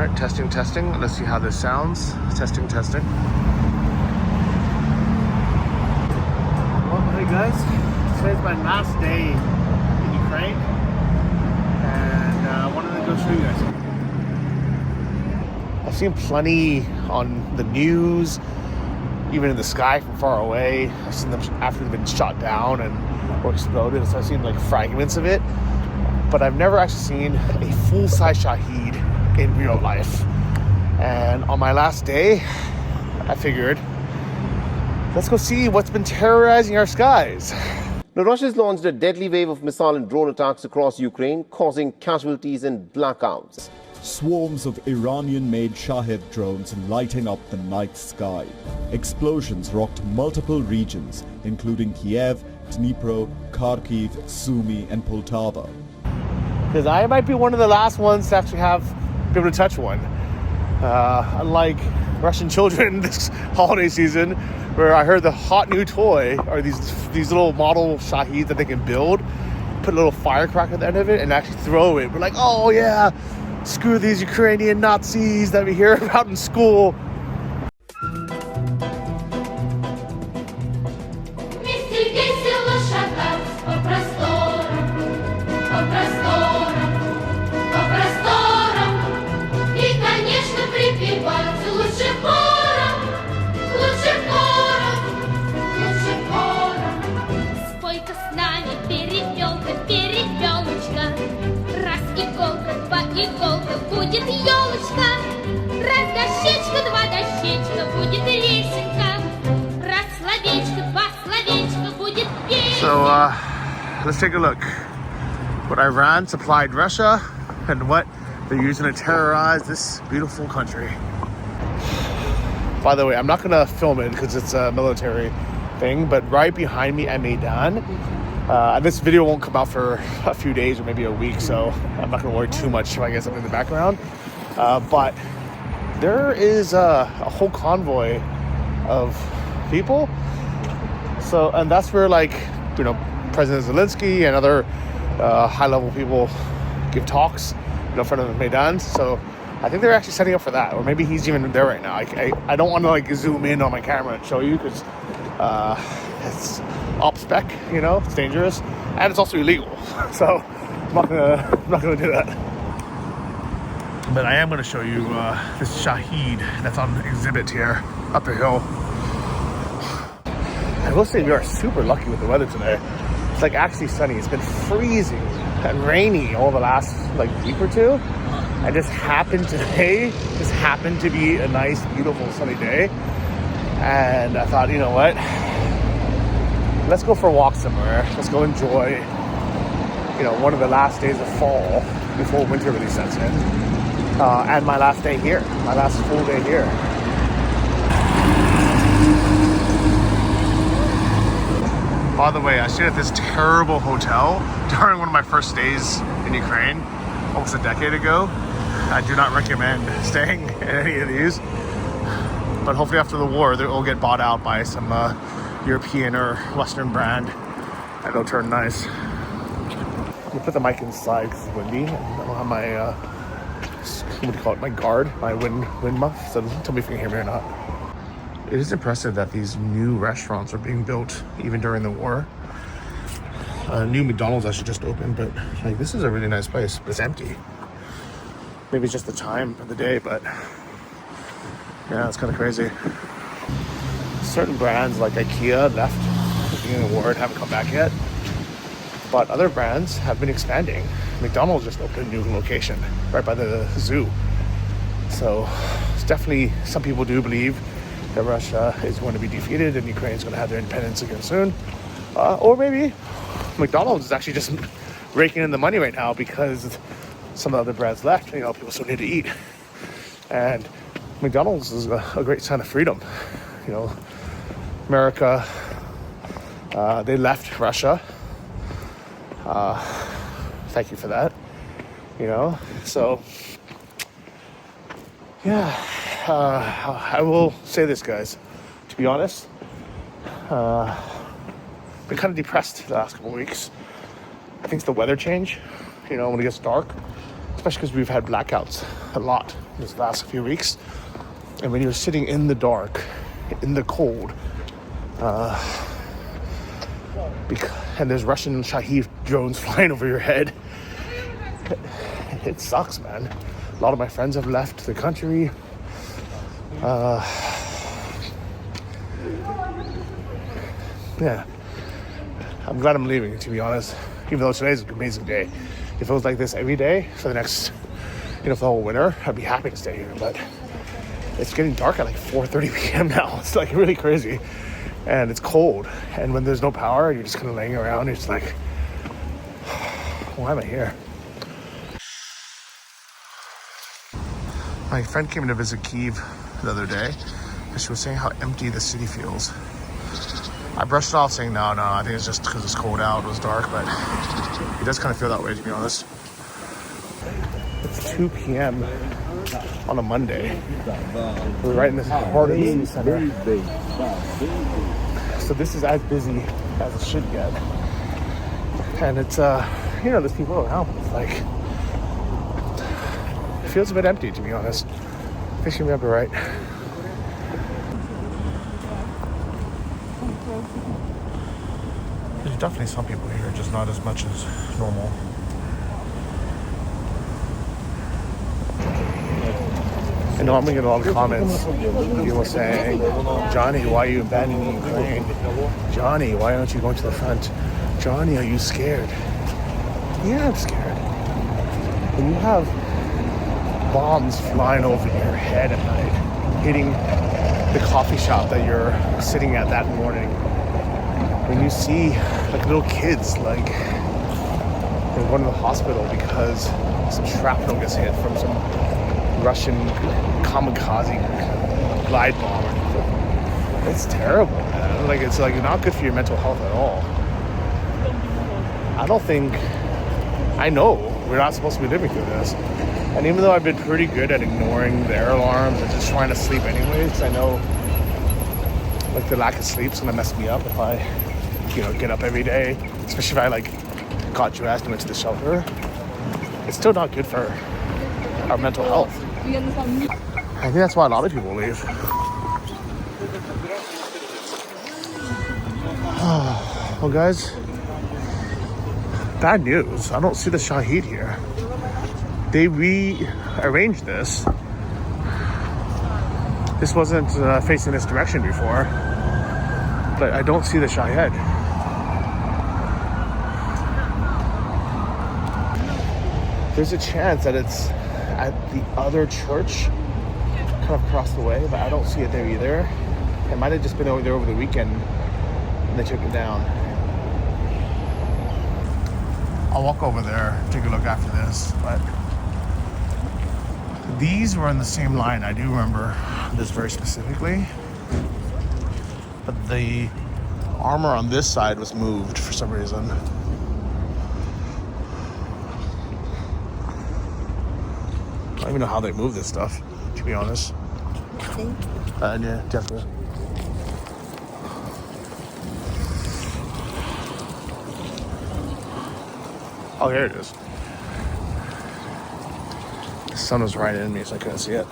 right, testing. Let's see how this sounds. Testing. Well, hey guys, today's my last day in Ukraine, and I wanted to go show you guys. I've seen plenty on the news, even in the sky from far away. I've seen them after they've been shot down or exploded, so I've seen like fragments of it. But I've never actually seen a full-size Shahed in real life. And on my last day, I figured, let's go see what's been terrorizing our skies. Now, Russia's launched a deadly wave of missile and drone attacks across Ukraine, causing casualties and blackouts. Swarms of Iranian-made Shahed drones lighting up the night sky. Explosions rocked multiple regions, including Kyiv, Dnipro, Kharkiv, Sumy, and Poltava. Because I might be one of the last ones to actually be able to touch one. Unlike Russian children this holiday season, where I heard the hot new toy are these little model Shaheds that they can build, put a little firecracker at the end of it, and actually throw it. We're like, oh yeah, screw these Ukrainian Nazis that we hear about in school. Иголка будет елочка, раз дощечка, два дощечка, будет лесенка, раз словечко, два словечка, будет песенка. So let's take a look. What Iran supplied Russia and what they're using to terrorize this beautiful country. By the way, I'm not gonna film it because it's a military thing, but right behind me at Maidan, this video won't come out for a few days or maybe a week, so I'm not going to worry too much if I get something in the background. But there is a whole convoy of people. So, and that's where, like, you know, President Zelensky and other high-level people give talks, in front of Maidan. So I think they're actually setting up for that, or maybe he's even there right now. I don't want to like zoom in on my camera and show you because it's op spec, it's dangerous, and it's also illegal. So I'm not gonna do that. But I am gonna show you this Shahed that's on exhibit here up the hill. I will say we are super lucky with the weather today. It's like actually sunny. It's been freezing and rainy all the last like week or two. And just happened today, to be a nice, beautiful sunny day. And I thought, you know what? Let's go for a walk somewhere. Let's go enjoy, one of the last days of fall before winter really sets in. And my last day here, my last full day here. By the way, I stayed at this terrible hotel during one of my first days in Ukraine, almost a decade ago. I do not recommend staying in any of these. But hopefully after the war, they'll get bought out by some European or Western brand, and they'll turn nice. Let me put the mic inside because it's windy. I don't have my, what do you call it, my guard, my wind muff, so tell me if you can hear me or not. It is impressive that these new restaurants are being built even during the war. New McDonald's actually just opened, but like this is a really nice place, but it's empty. Maybe it's just the time of the day, but yeah, it's kind of crazy. Certain brands like IKEA left at the beginning of the war and haven't come back yet, but other brands have been expanding. McDonald's just opened a new location right by the zoo. So it's definitely, some people do believe that Russia is going to be defeated and Ukraine is going to have their independence again soon. Or maybe McDonald's is actually just raking in the money right now because some of the other brands left. People still need to eat. And McDonald's is a great sign of freedom. America, they left Russia. Thank you for that. So yeah, I will say this, guys. To be honest, been kind of depressed the last couple of weeks. I think it's the weather change. When it gets dark, especially because we've had blackouts a lot this last few weeks. And when you're sitting in the dark, in the cold, and there's Russian Shahed drones flying over your head, it sucks, man. A lot of my friends have left the country. Yeah, I'm glad I'm leaving, to be honest, even though today's an amazing day. If it was like this every day for the next, for the whole winter, I'd be happy to stay here. But it's getting dark at like 4:30 p.m. now. It's like really crazy, and it's cold. And when there's no power, you're just kind of laying around. You're just like, why am I here? My friend came to visit Kyiv the other day, and she was saying how empty the city feels. I brushed it off saying, no, I think it's just because it's cold out, it was dark, but it does kind of feel that way, to be honest. It's 2 p.m. on a Monday. We're right in this heart of the city center. So this is as busy as it should get. And it's, there's people around, but it's like, it feels a bit empty, to be honest. I think you remember right. There's definitely some people here, just not as much as normal. I know I'm gonna get a lot of comments. People saying, Johnny, why are you abandoning Ukraine? Johnny, why aren't you going to the front? Johnny, are you scared? Yeah, I'm scared. When you have bombs flying over your head at night, hitting the coffee shop that you're sitting at that morning, when you see like little kids like they're going to the hospital because some shrapnel gets hit from some Russian kamikaze glide bomb, it's terrible, man. Like it's like not good for your mental health at all. I know we're not supposed to be living through this. And even though I've been pretty good at ignoring the air alarms and just trying to sleep anyways, because I know like the lack of sleep's gonna mess me up if I get up every day, especially if I like got dressed and went to the shelter. It's still not good for our mental health. I think that's why a lot of people leave. Well, guys, bad news. I don't see the Shahed here. They rearranged this. This wasn't facing this direction before, but I don't see the Shahed. There's a chance that it's at the other church, kind of across the way, but I don't see it there either. It might have just been over there over the weekend and they took it down. I'll walk over there, take a look after this, but these were in the same line. I do remember this very specifically, but the armor on this side was moved for some reason. I don't even know how they move this stuff, to be honest. Yeah, definitely. Oh, here it is. The sun was right in me, so I couldn't see it.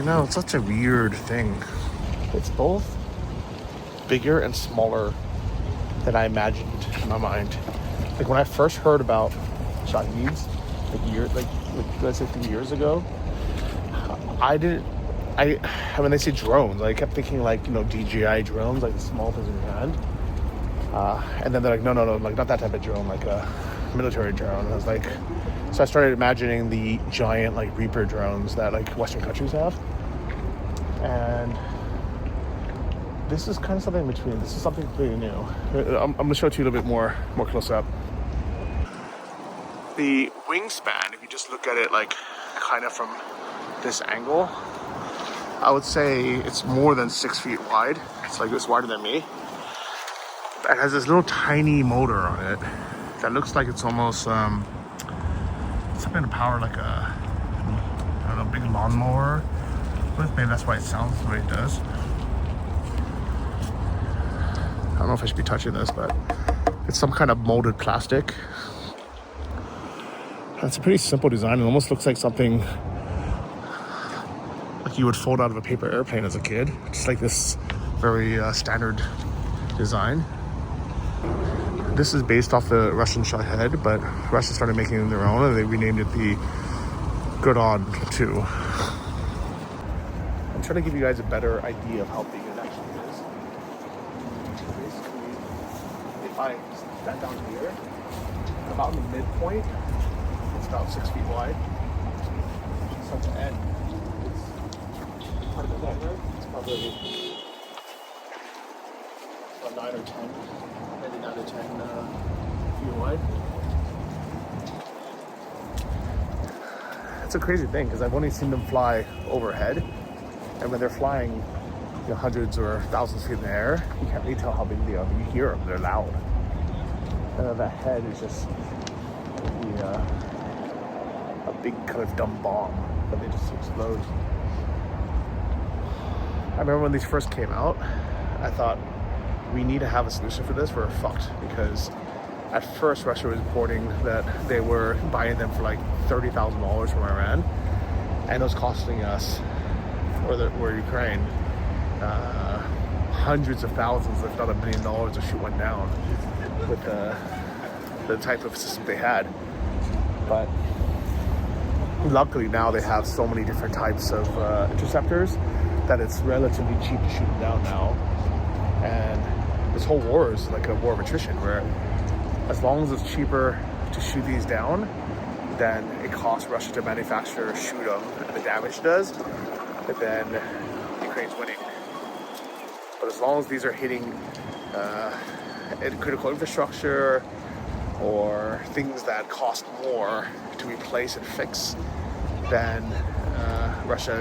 It's such a weird thing. It's both bigger and smaller than I imagined in my mind. Like when I first heard about Shaheds, let's say 3 years ago, when they say drones, I kept thinking like, DJI drones, like the small things in your hand. And then they're like, no, like not that type of drone, like a military drone. And I was like, so I started imagining the giant like Reaper drones that like Western countries have. And this is kind of something in between. This is something completely new. I'm going to show it to you a little bit more close up. The wingspan, if you just look at it like kind of from this angle, I would say it's more than 6 feet wide. It's wider than me. It has this little tiny motor on it that looks like it's almost something to power like a big lawnmower with. Maybe that's why it sounds the way it does. I don't know if I should be touching this, but It's some kind of molded plastic. It's a pretty simple design. It almost looks like something like you would fold out of a paper airplane as a kid. Just like this very standard design. This is based off the Russian Shahed, but Russia started making them their own and they renamed it the Godon 2. I'm trying to give you guys a better idea of how big it actually is. Basically, if I stand down here, about the midpoint, it's about 6 feet wide. So at the end, it's part of the net, right? It's probably about 9 or 10, maybe 9 or 10 feet wide. It's a crazy thing because I've only seen them fly overhead, and when they're flying, hundreds or thousands of feet in the air, you can't really tell how big they are, but you hear them, they're loud. That head is just a big kind of dumb bomb that they just explode. I remember when these first came out, I thought we need to have a solution for this, we're fucked, because at first Russia was reporting that they were buying them for like $30,000 from Iran, and it was costing us, or Ukraine, hundreds of thousands, if not $1 million to shoot one down with the type of system they had. But luckily now they have so many different types of interceptors that it's relatively cheap to shoot them down now. And this whole war is like a war of attrition, where as long as it's cheaper to shoot these down than it costs Russia to manufacture, shoot them, and the damage it does, then Ukraine's winning. But as long as these are hitting critical infrastructure or things that cost more to replace and fix, then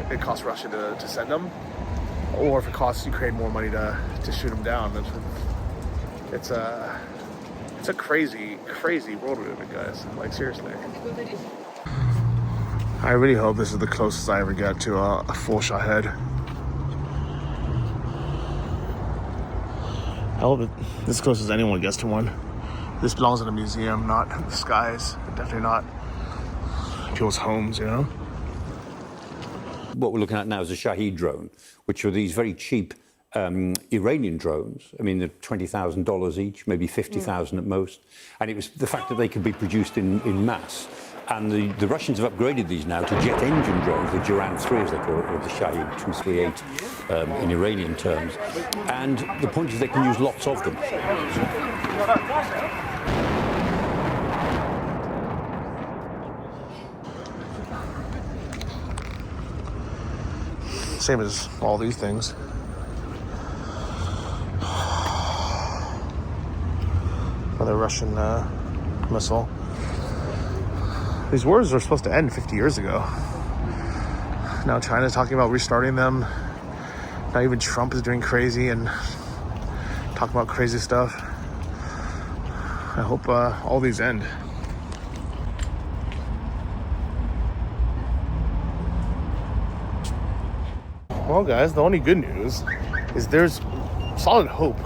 it costs Russia to send them. Or if it costs Ukraine more money to shoot them down, it's a crazy, crazy world we live in, guys. Like, seriously. I really hope this is the closest I ever get to a full Shahed. I hope it's as close as anyone gets to one. This belongs in a museum, not the skies. Definitely not people's homes, What we're looking at now is a Shahed drone, which are these very cheap Iranian drones. I mean, they're $20,000 each, maybe $50,000 at most. And it was the fact that they could be produced in mass. And the Russians have upgraded these now to jet engine drones, the Duran 3 as they call it, or the Shahed 238 in Iranian terms. And the point is they can use lots of them. Same as all these things. Another Russian missile. These wars are supposed to end 50 years ago. Now China's talking about restarting them. Now even Trump is doing crazy and talking about crazy stuff. I hope all these end. Well, guys, the only good news is there's solid hope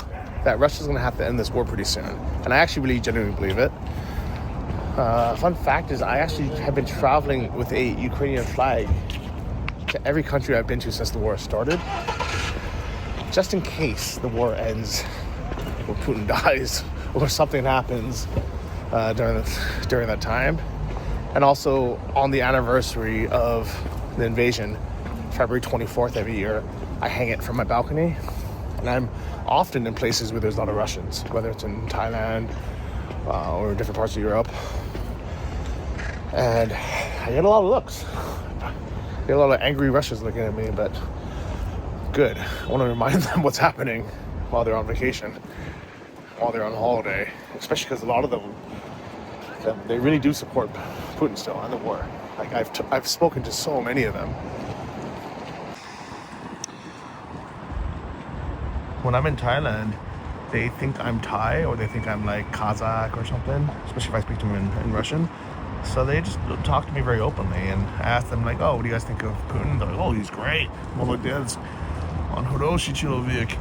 that Russia's going to have to end this war pretty soon. And I actually really genuinely believe it. Fun fact is I actually have been traveling with a Ukrainian flag to every country I've been to since the war started, just in case the war ends or Putin dies or something happens during that time. And also on the anniversary of the invasion, February 24th every year, I hang it from my balcony. And I'm often in places where there's a lot of Russians, whether it's in Thailand or different parts of Europe. And I get a lot of looks. I get a lot of angry Russians looking at me, but good. I want to remind them what's happening while they're on vacation, while they're on holiday, especially because a lot of them, they really do support Putin still and the war. Like I've spoken to so many of them. When I'm in Thailand, they think I'm Thai or they think I'm like Kazakh or something, especially if I speak to them in Russian. So they just talk to me very openly, and I ask them like, oh, what do you guys think of Putin? They're like, oh, he's great. Молодец. Он хороший человек.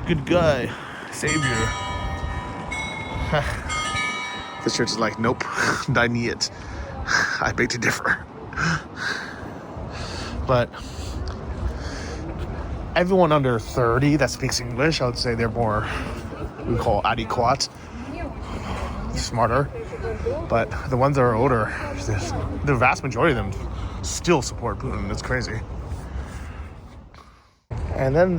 Good guy. Savior. The church is like, nope, I need it. I beg to differ. But everyone under 30 that speaks English, I would say they're more, we call adequate, smarter. But the ones that are older, the vast majority of them still support Putin. It's crazy. And then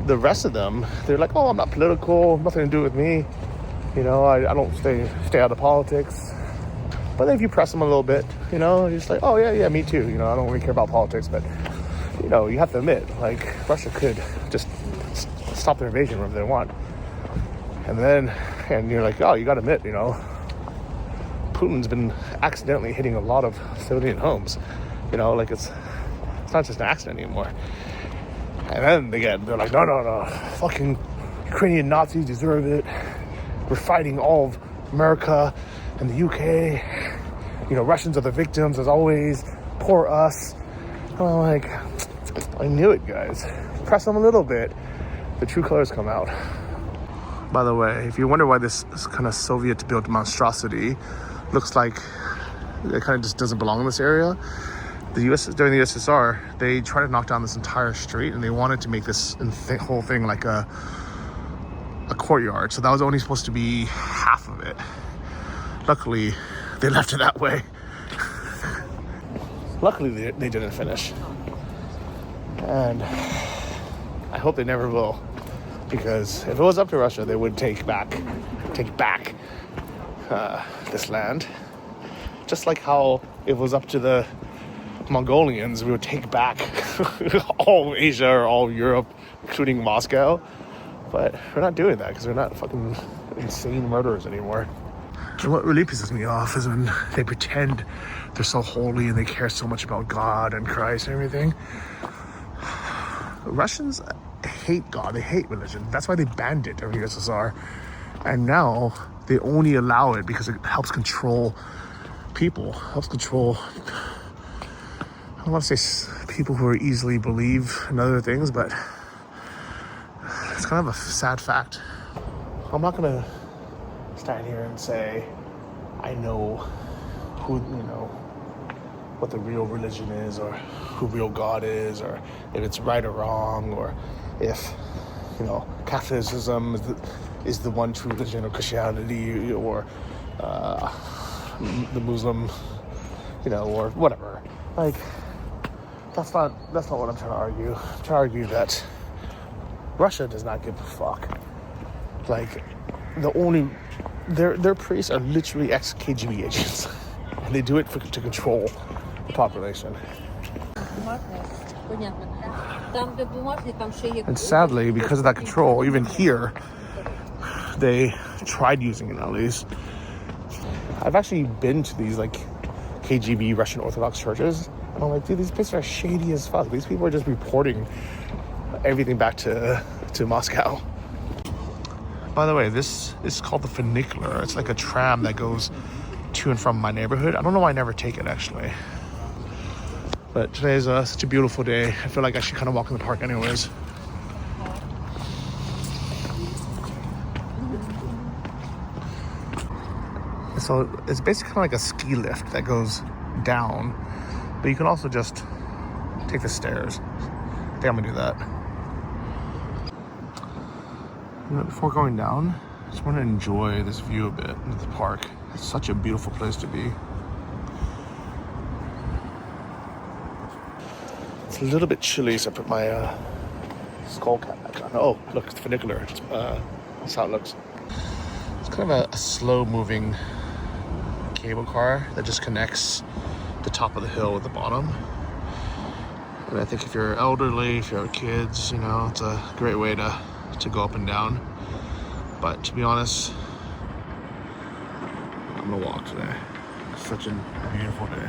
the rest of them, they're like, oh, I'm not political, nothing to do with me. You know, I don't stay out of politics. But then if you press them a little bit, you know, you're just like, oh, yeah, me too. You know, I don't really care about politics. But, you know, you have to admit, like, Russia could just stop their invasion whenever they want. And you're like, oh, you got to admit, you know, Putin's been accidentally hitting a lot of civilian homes. You know, like, it's not just an accident anymore. And then they're like, no, fucking Ukrainian Nazis deserve it. We're fighting all of America and the UK. You know, Russians are the victims, as always. Poor us. And I'm like, I knew it, guys. Press them a little bit, the true colors come out. By the way, if you wonder why this kind of Soviet-built monstrosity looks like it kind of just doesn't belong in this area, during the USSR, they tried to knock down this entire street, and they wanted to make this whole thing like a courtyard. So that was only supposed to be half of it. Luckily, they left it that way. Luckily, they didn't finish. And I hope they never will. Because if it was up to Russia, they would take back this land. Just like how it was up to the Mongolians, we would take back all of Asia or all of Europe, including Moscow. But we're not doing that because we're not fucking insane murderers anymore. And what really pisses me off is when they pretend they're so holy and they care so much about God and Christ and everything. Russians hate God, they hate religion. That's why they banned it during the USSR. And now they only allow it because it helps control people, helps control, I don't want to say people who are easily believe in other things, but it's kind of a sad fact. I'm not going to stand here and say I know who, you know, what the real religion is, or who real God is, or if it's right or wrong, or if, you know, Catholicism is the one true religion, or Christianity, or the Muslim, you know, or whatever. Like, that's not what I'm trying to argue. I'm trying to argue that Russia does not give a fuck. Like, their priests are literally ex-KGB agents, and they do it to control the population. And sadly, because of that control, even here, they tried using it at least. I've actually been to these like KGB Russian Orthodox churches, and I'm like, dude, these places are shady as fuck. These people are just reporting everything back to Moscow. By the way, this is called the funicular. It's like a tram that goes to and from my neighborhood. I don't know why I never take it, actually. But today's such a beautiful day. I feel like I should kind of walk in the park anyways. So it's basically kind of like a ski lift that goes down, but you can also just take the stairs. I think I'm gonna do that. You know, before going down, I just want to enjoy this view a bit of the park. It's such a beautiful place to be. It's a little bit chilly, so I put my skull cap back on. Oh, look, it's funicular. That's how it looks. It's kind of a slow-moving cable car that just connects the top of the hill with the bottom. And I think if you're elderly, if you have kids, you know, it's a great way to go up and down. But to be honest, I'm gonna walk today. It's such a beautiful day.